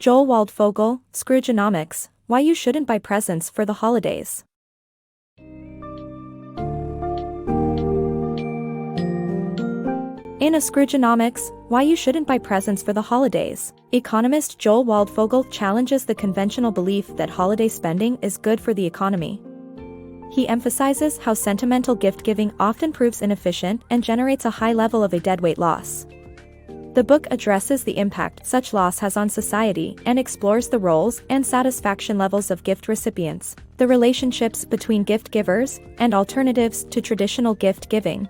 Joel Waldfogel, Scroogenomics, Why You Shouldn't Buy Presents for the Holidays. In a Scroogenomics, Why You Shouldn't Buy Presents for the Holidays, economist Joel Waldfogel challenges the conventional belief that holiday spending is good for the economy. He emphasizes how sentimental gift-giving often proves inefficient and generates a high level of a deadweight loss. The book addresses the impact such loss has on society and explores the roles and satisfaction levels of gift recipients, the relationships between gift givers, and alternatives to traditional gift giving.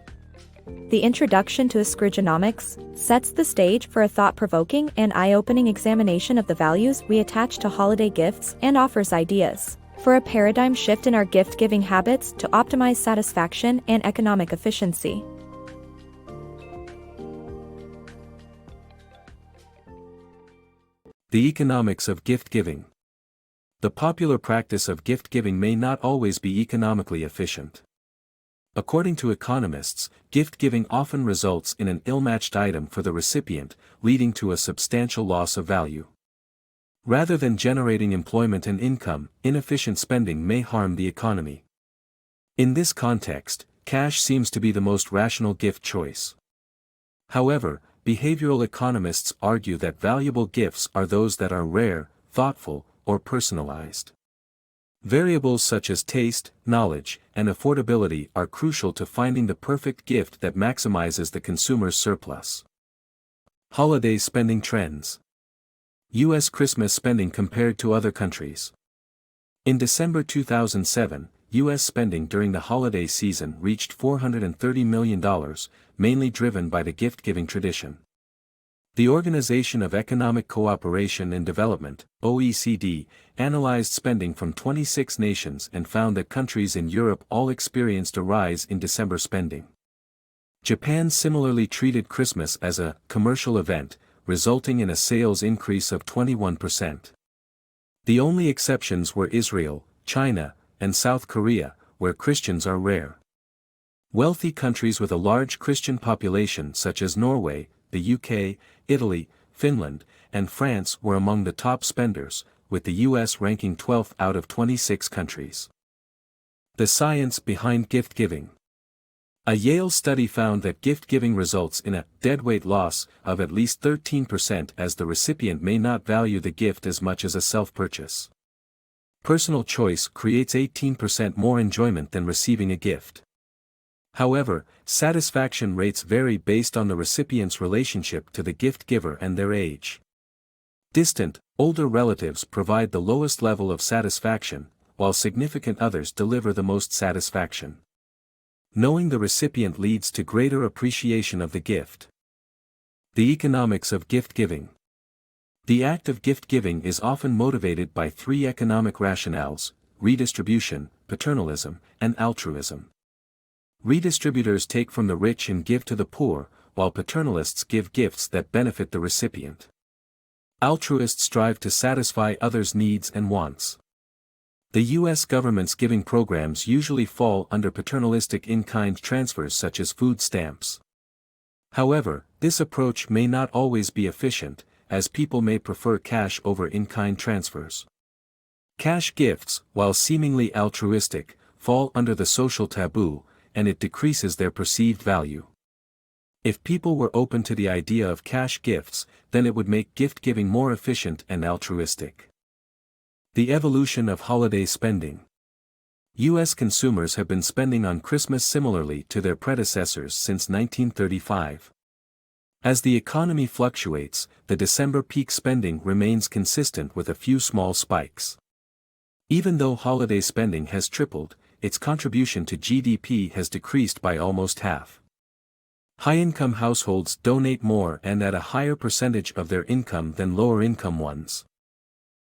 The introduction to the Scroogenomics sets the stage for a thought-provoking and eye-opening examination of the values we attach to holiday gifts and offers ideas for a paradigm shift in our gift-giving habits to optimize satisfaction and economic efficiency. The economics of gift giving. The popular practice of gift giving may not always be economically efficient. According to economists, gift giving often results in an ill-matched item for the recipient, leading to a substantial loss of value. Rather than generating employment and income, inefficient spending may harm the economy. In this context, cash seems to be the most rational gift choice. However, behavioral economists argue that valuable gifts are those that are rare, thoughtful, or personalized. Variables such as taste, knowledge, and affordability are crucial to finding the perfect gift that maximizes the consumer's surplus. Holiday spending trends. U.S. Christmas spending compared to other countries. In December 2007, U.S. spending during the holiday season reached $430 million, mainly driven by the gift-giving tradition. The Organization of Economic Cooperation and Development, OECD, analyzed spending from 26 nations and found that countries in Europe all experienced a rise in December spending. Japan similarly treated Christmas as a commercial event, resulting in a sales increase of 21%. The only exceptions were Israel, China, and South Korea, where Christians are rare. Wealthy countries with a large Christian population such as Norway, the UK, Italy, Finland, and France were among the top spenders, with the US ranking 12th out of 26 countries. The science behind gift giving. A Yale study found that gift giving results in a deadweight loss of at least 13% as the recipient may not value the gift as much as a self-purchase. Personal choice creates 18% more enjoyment than receiving a gift. However, satisfaction rates vary based on the recipient's relationship to the gift giver and their age. Distant, older relatives provide the lowest level of satisfaction, while significant others deliver the most satisfaction. Knowing the recipient leads to greater appreciation of the gift. The economics of gift giving. The act of gift giving is often motivated by three economic rationales: redistribution, paternalism, and altruism. Redistributors take from the rich and give to the poor, while paternalists give gifts that benefit the recipient. Altruists strive to satisfy others' needs and wants. The U.S. government's giving programs usually fall under paternalistic in-kind transfers such as food stamps. However, this approach may not always be efficient, as people may prefer cash over in-kind transfers. Cash gifts, while seemingly altruistic, fall under the social taboo, and it decreases their perceived value. If people were open to the idea of cash gifts, then it would make gift-giving more efficient and altruistic. The evolution of holiday spending. U.S. consumers have been spending on Christmas similarly to their predecessors since 1935. As the economy fluctuates, the December peak spending remains consistent with a few small spikes. Even though holiday spending has tripled, its contribution to GDP has decreased by almost half. High-income households donate more and at a higher percentage of their income than lower-income ones.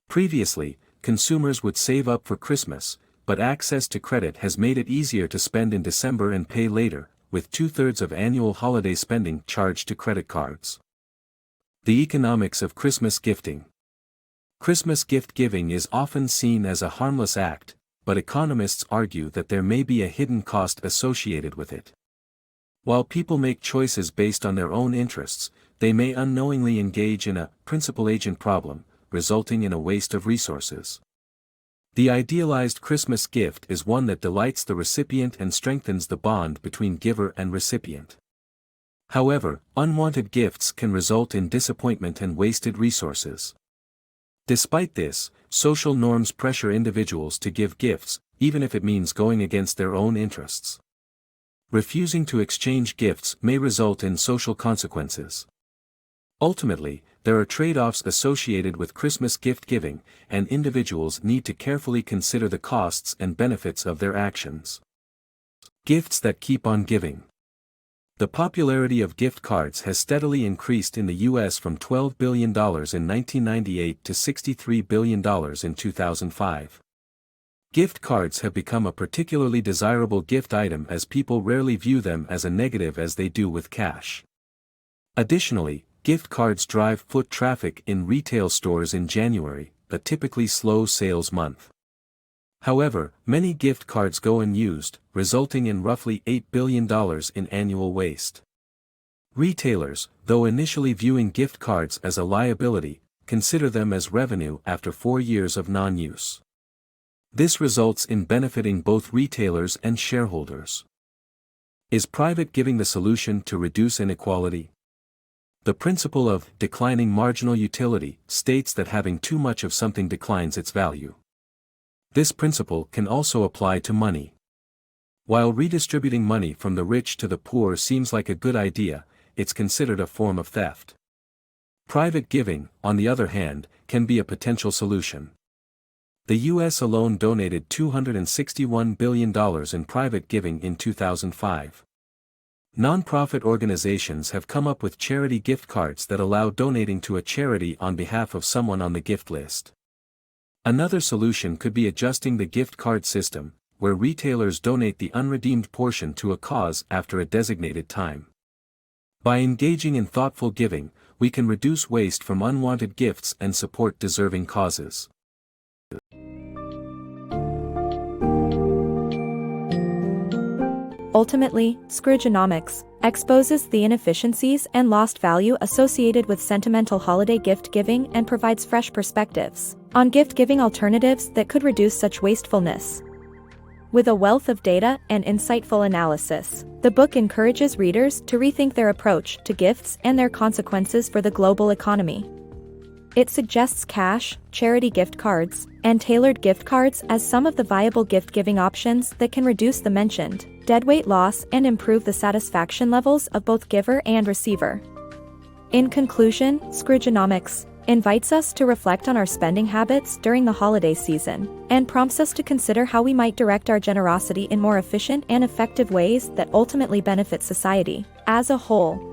Previously, consumers would save up for Christmas, but access to credit has made it easier to spend in December and pay later, with 2/3 of annual holiday spending charged to credit cards. The economics of Christmas gifting. Christmas gift giving is often seen as a harmless act, but economists argue that there may be a hidden cost associated with it. While people make choices based on their own interests, they may unknowingly engage in a principal-agent problem, resulting in a waste of resources. The idealized Christmas gift is one that delights the recipient and strengthens the bond between giver and recipient. However, unwanted gifts can result in disappointment and wasted resources. Despite this, social norms pressure individuals to give gifts, even if it means going against their own interests. Refusing to exchange gifts may result in social consequences. Ultimately, there are trade-offs associated with Christmas gift giving, and individuals need to carefully consider the costs and benefits of their actions. Gifts that keep on giving. The popularity of gift cards has steadily increased in the U.S. from $12 billion in 1998 to $63 billion in 2005. Gift cards have become a particularly desirable gift item as people rarely view them as a negative as they do with cash. Additionally, gift cards drive foot traffic in retail stores in January, a typically slow sales month. However, many gift cards go unused, resulting in roughly $8 billion in annual waste. Retailers, though initially viewing gift cards as a liability, consider them as revenue after 4 years of non-use. This results in benefiting both retailers and shareholders. Is private giving the solution to reduce inequality? The principle of declining marginal utility states that having too much of something declines its value. This principle can also apply to money. While redistributing money from the rich to the poor seems like a good idea, it's considered a form of theft. Private giving, on the other hand, can be a potential solution. The U.S. alone donated $261 billion in private giving in 2005. Nonprofit organizations have come up with charity gift cards that allow donating to a charity on behalf of someone on the gift list. Another solution could be adjusting the gift card system, where retailers donate the unredeemed portion to a cause after a designated time. By engaging in thoughtful giving, we can reduce waste from unwanted gifts and support deserving causes. Ultimately, Scroogenomics exposes the inefficiencies and lost value associated with sentimental holiday gift giving and provides fresh perspectives on gift-giving alternatives that could reduce such wastefulness. With a wealth of data and insightful analysis, the book encourages readers to rethink their approach to gifts and their consequences for the global economy. It suggests cash, charity gift cards, and tailored gift cards as some of the viable gift-giving options that can reduce the mentioned deadweight loss and improve the satisfaction levels of both giver and receiver. In conclusion, Scroogenomics invites us to reflect on our spending habits during the holiday season, and prompts us to consider how we might direct our generosity in more efficient and effective ways that ultimately benefit society as a whole.